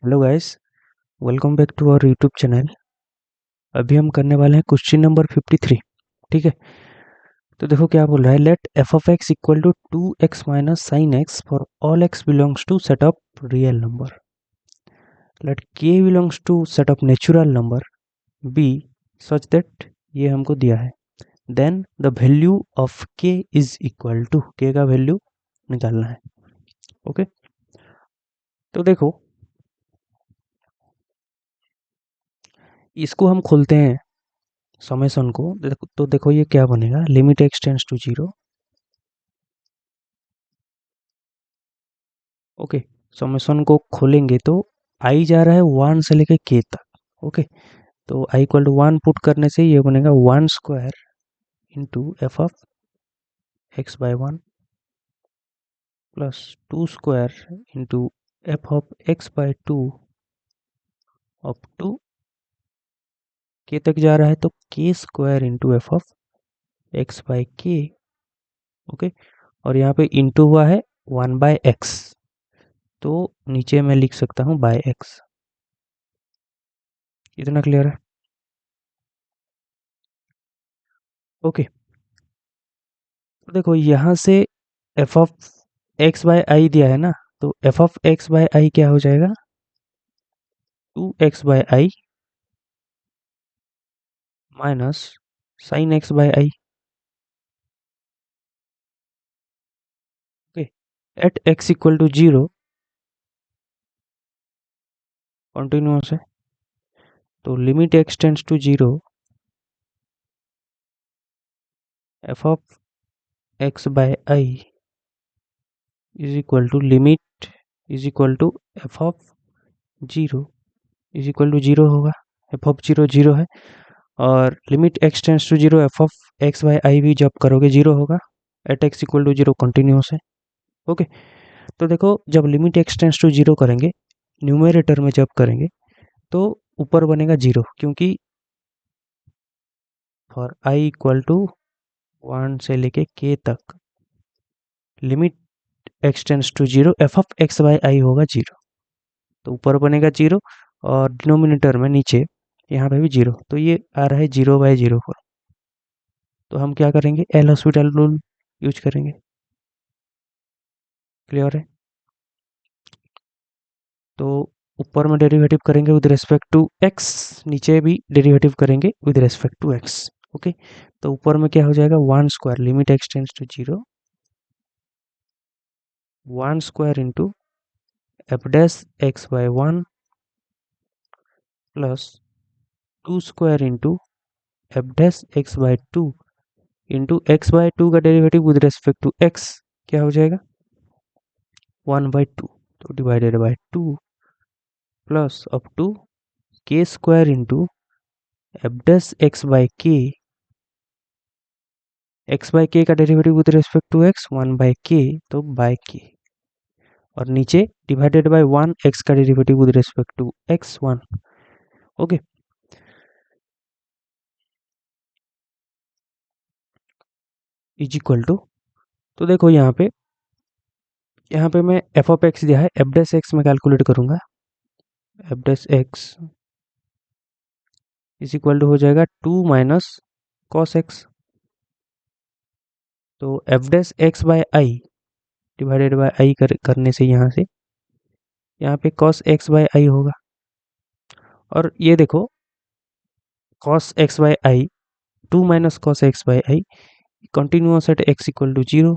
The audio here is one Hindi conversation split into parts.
Hello guys, welcome back to our YouTube channel. अभी हम करने वाले हैं क्वेश्चन नंबर 53। ठीक है, तो देखो क्या बोल रहा है। Let f of x equal to 2x minus sine x for all x belongs to set of real number. Let k belongs to set of natural number be such that, ये हमको दिया है। Then the value of k is equal to, k का वैल्यू निकालना है। ओके, तो देखो इसको हम खोलते हैं समेशन को। तो देखो ये क्या बनेगा, limit x tends to zero. Okay, summation को खोलेंगे तो आई जा रहा है 1 से लेके के तक। ओके, तो आई इक्वल टू 1 पुट करने से ये बनेगा 1 square into F of X by 1 plus 2 square into F of X by 2 up to K तक जा रहा है तो K square into F of X by K. Okay, और यहाँ पे इंटू हुआ है 1 बाय एक्स, तो नीचे मैं लिख सकता हूँ बाय एक्स। इतना क्लियर है? ओके, तो देखो यहाँ से F of x by I दिया है ना, तो F of x by I क्या हो जाएगा, 2x by I minus sine X by I. Okay, at x equal to zero continuous है, तो limit x tends to zero F of x by I is equal to limit is equal to F of zero is equal to zero होगा। एफ ऑफ जीरो जीरो है, और limit x tends to zero F of x by i भी जब करोगे जीरो होगा। At x equal to zero continuous है। ओके, तो देखो जब limit x tends to zero करेंगे, न्यूमरेटर में जब करेंगे तो ऊपर बनेगा जीरो, क्योंकि फॉर आई इक्वल टू 1 से लेके के तक limit x tends to zero F of X by I होगा जीरो, तो ऊपर बनेगा जीरो, और डिनोमिनेटर में नीचे यहाँ पे भी जीरो, तो ये आ रहा है जीरो बाई जीरो पर। तो हम क्या करेंगे, एल हॉस्पिटल रूल यूज करेंगे। क्लियर है? तो ऊपर में डेरिवेटिव करेंगे विद रिस्पेक्ट टू एक्स, नीचे भी डेरिवेटिव करेंगे with respect to x. Okay, तो ऊपर में क्या हो जाएगा, 1 square limit x tends to zero 1 square into f dash x by 1 plus 2 square into f dash x by 2 into x by 2 का derivative with respect to x क्या हो जाएगा, 1 बाय 2, तो divided by 2 plus up to k square into f dash x by के, एक्स बाय के का derivative with respect to X 1 by के, तो बाय के, और नीचे डिवाइडेड बाय 1 एक्स का derivative with respect to X 1। Okay, is equal to, तो देखो यहाँ पे मैं एफ ऑफ एक्स दिया है, एफ डैश एक्स में कैलकुलेट करूंगा। F dash x is equal to हो जाएगा 2 माइनस कॉस एक्स, तो f dash x by i divided by i करने से यहाँ पे कॉस एक्स बाय आई होगा, और ये देखो cos x by i 2 minus cos x by i continuous at x equal to zero.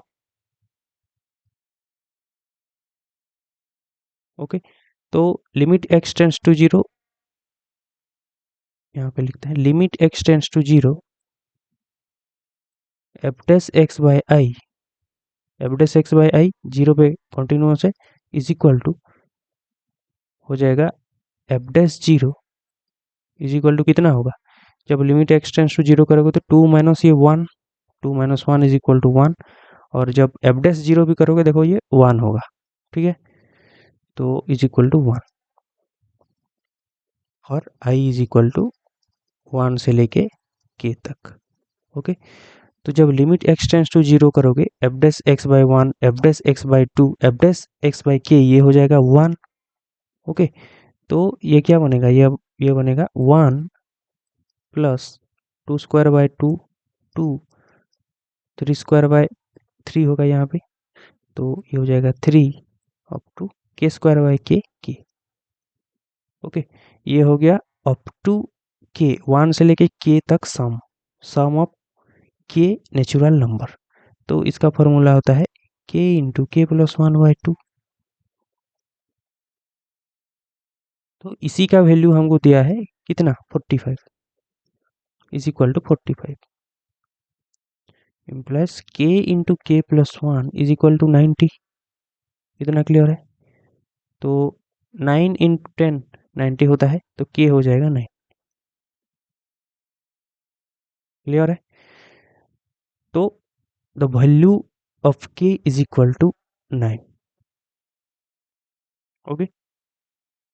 Okay, तो limit x tends to zero, यहाँ पे लिखते हैं limit x tends to zero f dash x by i, f dash x by i zero पे कंटिन्यूअस है, इज इक्वल टू हो जाएगा f dash zero is equal to कितना होगा, जब limit x tends to zero करोगे तो 2 माइनस ये 1, 2 माइनस 1 इज इक्वल टू 1, और जब एफ डैश जीरो भी करोगे देखो ये 1 होगा। ठीक है, तो इज इक्वल टू 1, और आई इज इक्वल टू 1 से लेके के तक। ओके, तो जब limit x tends to zero करोगे, f dash x by 1 f dash x by 2 f dash x by k ये हो जाएगा 1। ओके, तो ये क्या बनेगा, ये बनेगा 1 plus 2 square by 2 2 3 square by 3 होगा यहाँ पे, तो ये हो जाएगा 3 up to k square by के। ओके, ये हो गया अप टू के, 1 से लेके के तक सम ऑफ के नेचुरल नंबर। तो इसका फॉर्मूला होता है के इंटू के प्लस 1/2। तो इसी का वैल्यू हमको दिया है कितना, 45 इज इक्वल टू 45 इम्प्लाइज के इंटू के प्लस 1 इज इक्वल टू 90। इतना क्लियर है। तो 9 इंटू 10 90 होता है, तो के हो जाएगा 9। क्लियर है। तो the value of k is equal to 9। Okay,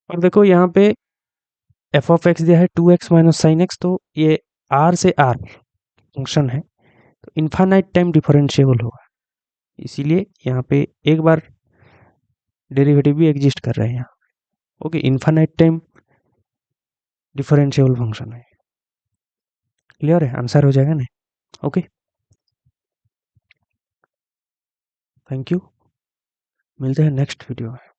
और देखो यहाँ पे एफ ऑफ एक्स दिया है 2x माइनस साइन एक्स, तो ये आर से आर फंक्शन है, तो इन्फानाइट टाइम डिफरेंशिएबल होगा, इसीलिए यहाँ पे एक बार डेरिवेटिव भी एग्जिस्ट कर रहे हैं यहाँ। Okay, infinite time differentiable function है। क्लियर है, आंसर हो जाएगा ना। ओके, थैंक यू, मिलते हैं नेक्स्ट वीडियो में।